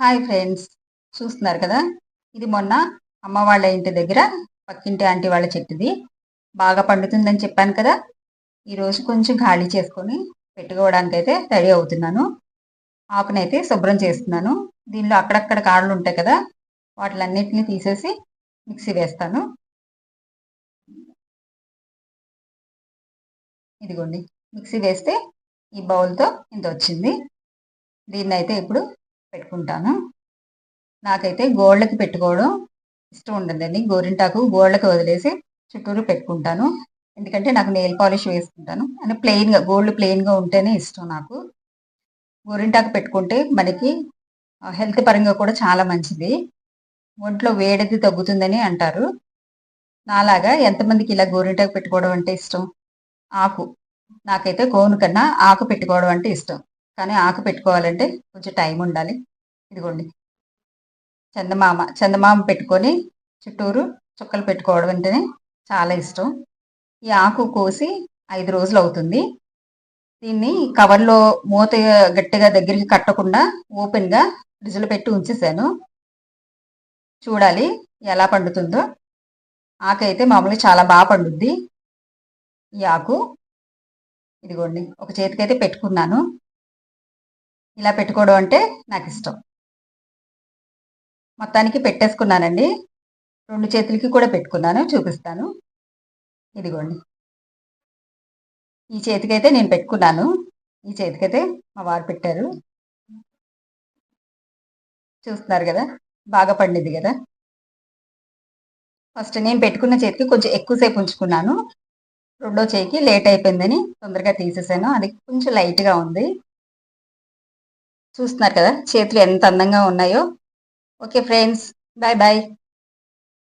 Hi friends, చూస్తున్నారు కదా. ఇది మొన్న అమ్మ వాళ్ళ ఇంటి దగ్గర పక్కింటి ఆంటీ వాళ్ళ చెట్టుది. బాగా పండుతుందని చెప్పాను కదా. ఈరోజు కొంచెం ఖాళీ చేసుకొని పెట్టుకోవడానికి అయితే రెడీ అవుతున్నాను. ఆకునైతే శుభ్రం చేస్తున్నాను. దీనిలో అక్కడక్కడ కాళ్ళు ఉంటాయి కదా, వాటిలన్నిటిని తీసేసి మిక్సీ వేస్తాను. ఇదిగోండి, మిక్సీ వేస్తే ఈ బౌల్తో ఇంత వచ్చింది. దీన్ని అయితే ఇప్పుడు పెట్టుకుంటాను. నాకైతే గోళ్ళకి పెట్టుకోవడం ఇష్టం ఉండదండి. గోరింటాకు గోళ్ళకి వదిలేసి చుట్టూరు పెట్టుకుంటాను. ఎందుకంటే నాకు నెయిల్ పాలిష్ వేసుకుంటాను అని ప్లెయిన్గా గోల్డ్ ప్లెయిన్గా ఉంటేనే ఇష్టం నాకు. గోరింటాకు పెట్టుకుంటే మనకి హెల్త్ పరంగా కూడా చాలా మంచిది. ఒంట్లో వేడిది తగ్గుతుందని అంటారు. నాలాగా ఎంతమందికి ఇలా గోరింటాకు పెట్టుకోవడం అంటే ఇష్టం? ఆకు. నాకైతే కోను కన్నా ఆకు పెట్టుకోవడం అంటే ఇష్టం. కానీ ఆకు పెట్టుకోవాలంటే కొంచెం టైం ఉండాలి. ఇదిగోండి, చందమామ పెట్టుకొని చుట్టూరు చుక్కలు పెట్టుకోవడం అంటేనే చాలా ఇష్టం. ఈ ఆకు కోసి 5 రోజులు అవుతుంది. దీన్ని కవర్లో మూత గట్టిగా దగ్గరికి కట్టకుండా ఓపెన్గా ఫ్రిడ్జ్లో పెట్టి ఉంచేసాను. చూడాలి ఎలా పండుతుందో. ఆకు అయితే మామూలుగా చాలా బాగా పండుద్ది. ఈ ఆకు ఇదిగోండి, ఒక చేతికైతే పెట్టుకున్నాను. ఇలా పెట్టుకోవడం అంటే నాకు ఇష్టం. మొత్తానికి పెట్టేసుకున్నానండి. 2 చేతులకి కూడా పెట్టుకున్నాను, చూపిస్తాను. ఇదిగోండి, ఈ చేతికైతే నేను పెట్టుకున్నాను. ఈ చేతికైతే మా వారు పెట్టారు. చూస్తున్నారు కదా, బాగా పండింది కదా. ఫస్ట్ నేను పెట్టుకున్న చేతికి కొంచెం ఎక్కువసేపు ఉంచుకున్నాను. రెండో చేయికి లేట్ అయిపోయిందని తొందరగా తీసేసాను. అది కొంచెం లైట్గా ఉంది. చూస్తున్నారు కదా చేతులు ఎంత అందంగా ఉన్నాయో. Okay friends, bye bye.